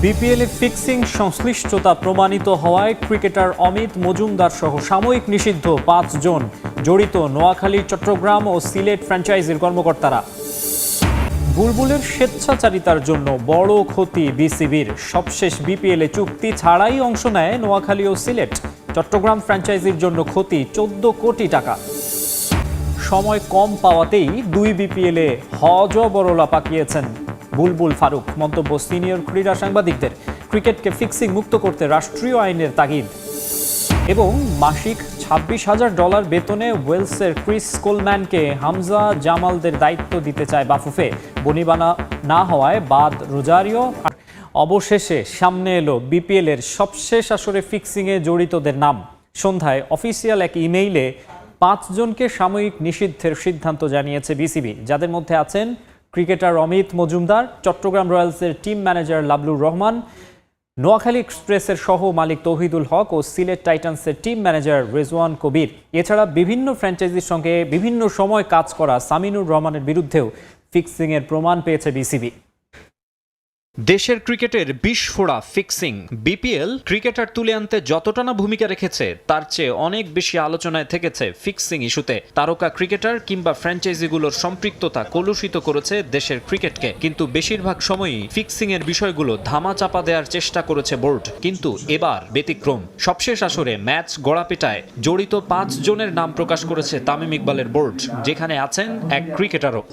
বিপিএলে ফিক্সিং সংশ্লিষ্টতা প্রমাণিত হওয়ায় ক্রিকেটার অমিত মজুমদার সহ সাময়িক নিষিদ্ধ ৫ জন জড়িত নোয়াখালী, চট্টগ্রাম ও সিলেট ফ্র্যাঞ্চাইজির কর্মকর্তারা। বুলবুলের স্বেচ্ছাচারিতার জন্য বড় ক্ষতি বিসিবির। সবশেষ বিপিএলে চুক্তি ছাড়াই অংশ নেয় নোয়াখালী ও সিলেট। চট্টগ্রাম ফ্র্যাঞ্চাইজির জন্য ক্ষতি ১৪ কোটি টাকা। সময় কম পাওয়াতেই ২ বিপিএলে হযবরলা পাকিয়েছেন বুলবুল ফারুক। মন্তব্য সিনিয়র ক্রীড়া সাংবাদিকদের। ক্রিকেটকে ফিক্সিং মুক্ত করতে রাষ্ট্রীয় আইনের তাগিদ। এবং মাসিক $২৬,০০০ বেতনে ওয়েলসের ক্রিস কোলম্যানকে হামজা জামালদের দায়িত্ব দিতে চায় বাফুফে। বনিবানা না হওয়ায় বাদ রোজারিও। অবশেষে সামনে এলো বিপিএলের সবশেষ আসরে ফিক্সিংয়ে জড়িতদের নাম। সন্ধ্যায় অফিসিয়াল এক ইমেইলে ৫ জনকে সাময়িক নিষিদ্ধের সিদ্ধান্ত জানিয়েছে বিসিবি, যাদের মধ্যে আছেন ক্রিকেটার অমিত মজুমদার, চট্টগ্রাম রয়্যালসের টিম ম্যানেজার লাবলুর রহমান, নোয়াখালী এক্সপ্রেসের সহ মালিক তৌহিদুল হক ও সিলেট টাইটান্সের টিম ম্যানেজার রেজওয়ান কবির। এছাড়া বিভিন্ন ফ্র্যাঞ্চাইজির সঙ্গে বিভিন্ন সময় কাজ করা সামিনুর রহমানের বিরুদ্ধেও ফিক্সিংয়ের প্রমাণ পেয়েছে বিসিবি। দেশের ক্রিকেটের বিস্ফোরা ফিক্সিং। বিপিএল ক্রিকেটার তুলে আনতে যতটা না ভূমিকা রেখেছে, তার চেয়ে অনেক বেশি আলোচনায় থেকেছে ফিক্সিং ইস্যুতে। তারকা ক্রিকেটার কিংবা ফ্র্যাঞ্চাইজিগুলোর সম্পৃক্ততা কলুষিত করেছে দেশের ক্রিকেটকে। কিন্তু বেশিরভাগ সময়ই ফিক্সিং এর বিষয়গুলো ধামাচাপা দেওয়ার চেষ্টা করেছে বোর্ড। কিন্তু এবার ব্যতিক্রম। সবশেষ আসরে ম্যাচ গড়াপেটায় জড়িত ৫ জনের নাম প্রকাশ করেছে তামিম ইকবালের বোর্ড, যেখানে আছেন এক ক্রিকেটারও।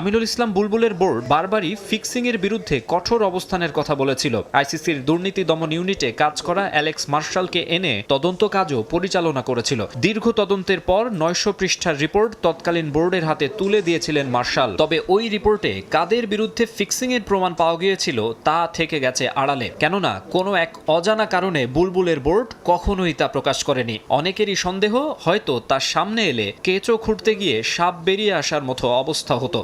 আমিনুল ইসলাম বুলবুলের বোর্ড বারবারই ফিক্সিং এর বিরুদ্ধে কঠোর অবস্থানের কথা বলেছিল। আইসিসির দুর্নীতি দমন ইউনিটে কাজ করা অ্যালেক্স মার্শালকে এনে তদন্ত কাজও পরিচালনা করেছিল। দীর্ঘ তদন্তের পর ৯০০ পৃষ্ঠার রিপোর্ট তৎকালীন বোর্ডের হাতে তুলে দিয়েছিলেন মার্শাল। তবে ওই রিপোর্টে কাদের বিরুদ্ধে ফিক্সিং এর প্রমাণ পাওয়া গিয়েছিল তা থেকে গেছে আড়ালে। কেননা কোনো এক অজানা কারণে বুলবুলের বোর্ড কখনোই তা প্রকাশ করেনি। অনেকেরই সন্দেহ, হয়তো তার সামনে এলে কেঁচো খুঁড়তে গিয়ে সাপ বেরিয়ে আসার মতো অবস্থা হতো।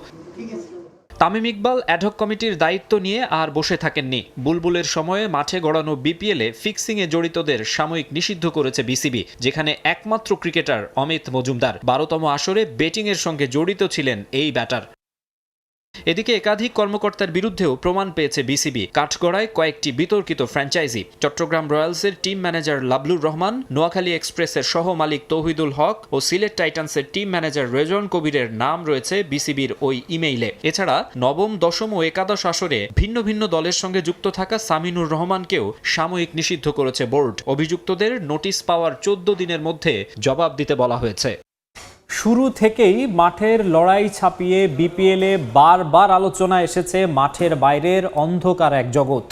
তামিম ইকবাল অ্যাডহক কমিটির দায়িত্ব নিয়ে আর বসে থাকেননি। বুলবুলের সময়ে মাঠে গড়ানো বিপিএলে ফিক্সিংয়ে জড়িতদের সাময়িক নিষিদ্ধ করেছে বিসিবি, যেখানে একমাত্র ক্রিকেটার অমিত মজুমদার। ১২তম আসরে ব্যাটিংয়ের সঙ্গে জড়িত ছিলেন এই ব্যাটার। এদিকে একাধিক কর্মকর্তার বিরুদ্ধেও প্রমাণ পেয়েছে বিসিবি। কাঠগড়ায় কয়েকটি বিতর্কিত ফ্র্যাঞ্চাইজি। চট্টগ্রাম রয়্যালসের টিম ম্যানেজার লাবলুর রহমান, নোয়াখালী এক্সপ্রেসের সহ মালিক তৌহিদুল হক ও সিলেট টাইটান্সের টিম ম্যানেজার রেজওয়ান কবিরের নাম রয়েছে বিসিবির ওই ইমেইলে। এছাড়া নবম, দশম ও একাদশ আসরে ভিন্ন ভিন্ন দলের সঙ্গে যুক্ত থাকা সামিনুর রহমানকেও সাময়িক নিষিদ্ধ করেছে বোর্ড। অভিযুক্তদের নোটিশ পাওয়ার ১৪ দিনের মধ্যে জবাব দিতে বলা হয়েছে। শুরু থেকেই মাঠের লড়াই ছাপিয়ে বিপিএলে বারবার আলোচনা এসেছে মাঠের বাইরের অন্ধকার এক জগৎ।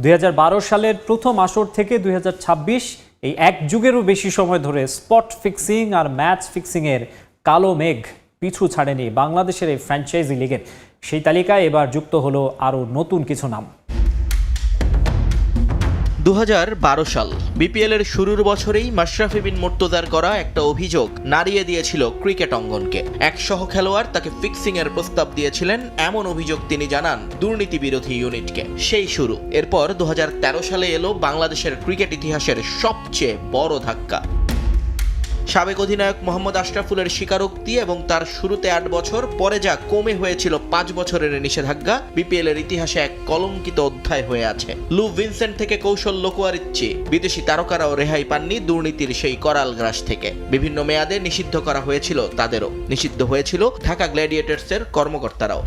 ২০১২ সালের প্রথম আসর থেকে ২০২৬, এই এক যুগেরও বেশি সময় ধরে স্পট ফিক্সিং আর ম্যাচ ফিক্সিংয়ের কালো মেঘ পিছু ছাড়েনি বাংলাদেশের এই ফ্র্যাঞ্চাইজি লিগের। সেই তালিকায় এবার যুক্ত হলো আরও নতুন কিছু নাম। ২০১২ সাল বিপিএল এর শুরুর বছরেই মাশরাফি বিন মুর্তজার করা একটা অভিযোগ নাড়িয়ে দিয়েছিল ক্রিকেট অঙ্গনকে। এক সহ খেলোয়াড় তাকে ফিক্সিং এর প্রস্তাব দিয়েছিলেন, এমন অভিযোগ তিনি জানান দুর্নীতি বিরোধী ইউনিটকে। সেই শুরু। এরপর ২০১৩ সালে এলো বাংলাদেশের ক্রিকেট ইতিহাসের সবচেয়ে বড় ধাক্কা। সাবেক অধিনায়ক মোহাম্মদ আশরাফুলের স্বীকারোক্তি এবং তার শুরুতে ৮ বছর, পরে যা কমে হয়েছিল ৫ বছরের নিষেধাজ্ঞা বিপিএল এর ইতিহাসে এক কলঙ্কিত অধ্যায় হয়ে আছে। লু ভিনসেন্ট থেকে কৌশল লোকোয়ারিচ্চি, বিদেশি তারকারাও রেহাই পাননি দুর্নীতির সেই করাল গ্রাস থেকে। বিভিন্ন মেয়াদে নিষিদ্ধ করা হয়েছিল তাদেরও। নিষিদ্ধ হয়েছিল ঢাকা গ্ল্যাডিয়েটর্সের কর্মকর্তারাও।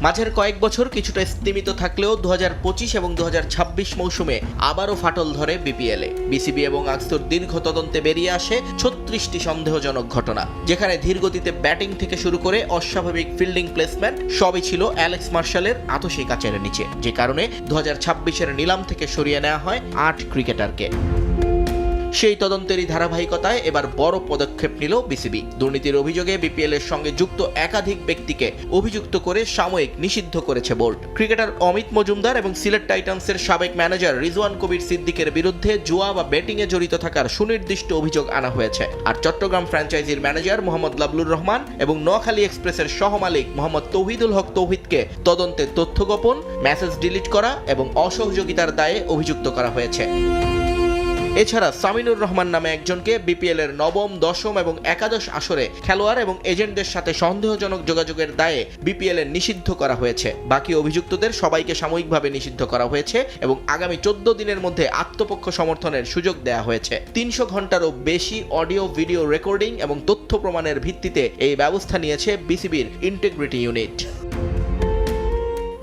মাঝের কয়েক বছর কিছুটা স্তিমিত থাকলেও ২০২৫ এবং ২০২৬ মৌসুমে আবারও ফাটল ধরে বিপিএলে। বিসিবি এবং আকসুর দীর্ঘ তদন্তে বেরিয়ে আসে ৩৬টি সন্দেহজনক ঘটনা, যেখানে ধীরগতিতে ব্যাটিং থেকে শুরু করে অস্বাভাবিক ফিল্ডিং প্লেসমেন্ট সবই ছিল অ্যালেক্স মার্শালের আতশি কাচের নিচে। যে কারণে ২০২৬-এর নিলাম থেকে সরিয়ে নেওয়া হয় ৮ ক্রিকেটারকে। সেই তদন্তেরই ধারাবাহিকতায় এবার বড় পদক্ষেপ নিল বিসিবি। দুর্নীতির অভিযোগে বিপিএল এর সঙ্গে যুক্ত একাধিক ব্যক্তিকে অভিযুক্ত করে সাময়িক নিষিদ্ধ করেছে বোর্ড। ক্রিকেটার অমিত মজুমদার এবং সিলেট টাইটান্সের সাবেক ম্যানেজার রিজওয়ান কবির সিদ্দিকের বিরুদ্ধে জুয়া বা ব্যাটিংয়ে জড়িত থাকার সুনির্দিষ্ট অভিযোগ আনা হয়েছে। আর চট্টগ্রাম ফ্র্যাঞ্চাইজির ম্যানেজার মোহাম্মদ লাবলুর রহমান এবং নোয়াখালী এক্সপ্রেসের সহ মালিক মোহাম্মদ তৌহিদুল হক তৌহিদকে তদন্তে তথ্য গোপন, মেসেজ ডিলিট করা এবং অসহযোগিতার দায়ে অভিযুক্ত করা হয়েছে। এছাড়া সামিনুর রহমান নামে একজনকে বিপিএল এর নবম, দশম এবং একাদশ আসরে খেলোয়াড় এবং এজেন্টদের সাথে সন্দেহজনক যোগাযোগের দায়ে বিপিএল এর নিষিদ্ধ করা হয়েছে। বাকি অভিযুক্তদের সবাইকে সাময়িকভাবে নিষিদ্ধ করা হয়েছে এবং আগামী 14 দিনের মধ্যে আত্মপক্ষ সমর্থনের সুযোগ দেওয়া হয়েছে। 300 ঘন্টারও বেশি অডিও ভিডিও রেকর্ডিং এবং তথ্য প্রমাণের ভিত্তিতে এই ব্যবস্থা নিয়েছে বিসিবির ইন্টিগ্রিটি ইউনিট।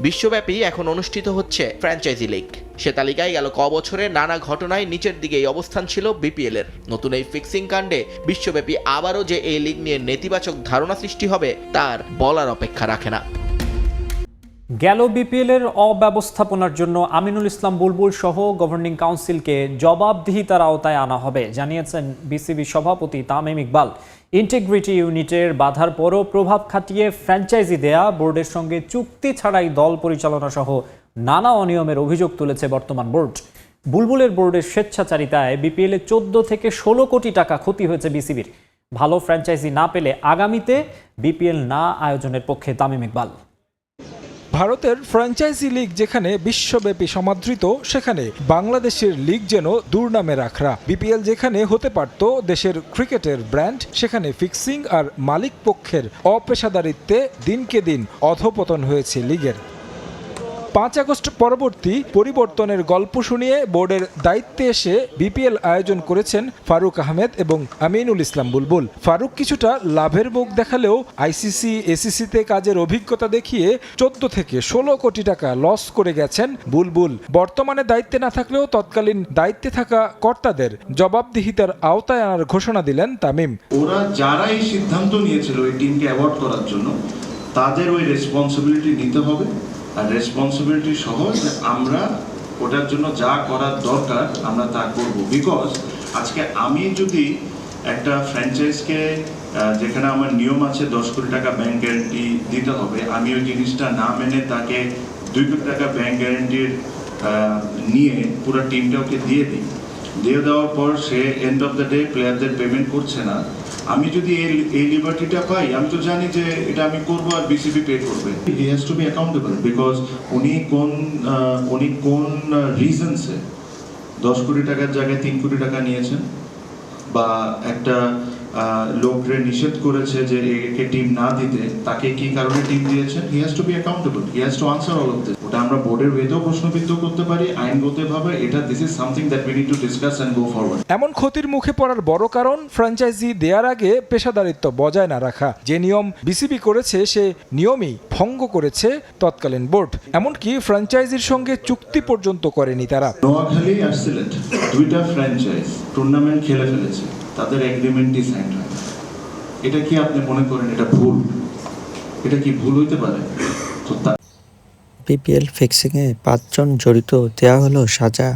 বিশ্বব্যাপী এখন অনুষ্ঠিত হচ্ছে ফ্র্যাঞ্চাইজি লিগ। সে তালিকায় গেল বছরে নানা ঘটনায় নিচের দিকে এই অবস্থান ছিল বিপিএল এর। নতুন এই ফিক্সিং কাণ্ডে বিশ্বব্যাপী আবারও যে এই লিগ নিয়ে নেতিবাচক ধারণা সৃষ্টি হবে তার বলার অপেক্ষা রাখে না। গেল বিপিএল এর অব্যবস্থাপনার জন্য আমিনুল ইসলাম বুলবুল সহ গভর্নিং কাউন্সিলকে জবাবদিহিতার আওতায় আনা হবে জানিয়েছেন বিসিবি সভাপতি তামিম ইকবাল। ইন্টিগ্রিটি ইউনিটের বাধার পরও প্রভাব খাটিয়ে ফ্র্যাঞ্চাইজি দেয়া, বোর্ডের সঙ্গে চুক্তি ছাড়াই দল পরিচালনা সহ নানা অনিয়মের অভিযোগ তুলেছে বর্তমান বোর্ড। বুলবুলের বোর্ডের স্বেচ্ছাচারিতায় বিপিএল এ 14 থেকে 16 কোটি টাকা ক্ষতি হয়েছে বিসিবির। ভালো ফ্র্যাঞ্চাইজি না পেলে আগামীতে বিপিএল না আয়োজনের পক্ষে তামিম ইকবাল। ভারতের ফ্র্যাঞ্চাইজি লিগ যেখানে বিশ্বব্যাপী সমাদৃত, সেখানে বাংলাদেশের লিগ যেন দুর্নামের আখড়া। বিপিএল যেখানে হতে পারত দেশের ক্রিকেটের ব্র্যান্ড, সেখানে ফিক্সিং আর মালিক পক্ষের অপেশাদারিত্বে দিনকে দিন অধপতন হয়েছে লিগের। 5 আগস্ট পরবর্তী পরিবর্তনের গল্প শুনিয়ে বোর্ডের দায়িত্বে এসে বিপিএল আয়োজন করেছেন ফারুক আহমেদ এবং আমিনুল ইসলাম বুলবুল। ফারুক কিছুটা লাভের মুখ দেখালেও আইসিসি, এসিসিতে কাজের অভিজ্ঞতা দেখিয়ে 14 থেকে 16 কোটি টাকা লস করে গেছেন বুলবুল। বর্তমানে দায়িত্বে না থাকলেও তৎকালীন দায়িত্বে থাকা কর্তাদের জবাবদিহিতার আওতায় আনার ঘোষণা দিলেন তামিম। ওরা যারা এই সিদ্ধান্ত নিয়েছিল এই টিমকে অ্যাওয়ার্ড করার জন্য, তাদের ওই রেসপন্সিবিলিটি নিতে হবে। আর রেসপন্সিবিলিটি সহ আমরা ওটার জন্য যা করার দরকার আমরা তা করব। বিকজ আজকে আমি যদি একটা ফ্র্যাঞ্চাইজকে, যেখানে আমার নিয়ম আছে 10 কোটি টাকা ব্যাংক গ্যারান্টি দিতে হবে, আমি ওই জিনিসটা না মেনে তাকে 2 কোটি টাকা ব্যাংক গ্যারান্টির নিয়ে পুরো টিমটা ওকে দিয়ে দেওয়ার পর সে এন্ড অফ দ্য ডে প্লেয়ারদের পেমেন্ট করছে না, আমি যদি এই লিবার্টিটা পাই, আমি তো জানি যে এটা আমি করব আর বিসিবি পে করবে। হি has to be accountable because উনি কোন রিজনসে 10 কোটি টাকার জায়গায় 3 কোটি টাকা নিয়েছেন, বা একটা লোকরে নিষেধ করেছে যে একে টিম না দিতে, তাকে কি কারণে টিম দিয়েছেন। He has to be accountable, he has to answer all of this. ওটা আমরা বোর্ডের ওয়েতেও প্রশ্নবিদ্ধ করতে পারি, আইনগতভাবে এটা this is something that we need to discuss and go forward. এমন ক্ষতির মুখে পড়ার বড় কারণ ফ্র্যাঞ্চাইজি দেওয়ার আগে পেশাদারিত্ব বজায় না রাখা। যে নিয়ম বিসিবি করেছে সে নিয়মই ভঙ্গ করেছে তৎকালীন বোর্ড। এমনকি ফ্র্যাঞ্চাইজির সঙ্গে চুক্তি পর্যন্ত করেনি তারা। নোয়াখালী আর সিলেট 2টা ফ্র্যাঞ্চাইজ টুর্নামেন্ট খেলে ফেলেছে, তাদের এগ্রিমেন্টই সাইন হয়। এটা কি আপনি মনে করেন এটা ভুল? এটা কি ভুল হইতে পারে? তো বিপিএল ফিক্সিংয়ে 5 জন জড়িত দেওয়া হলো সাজা।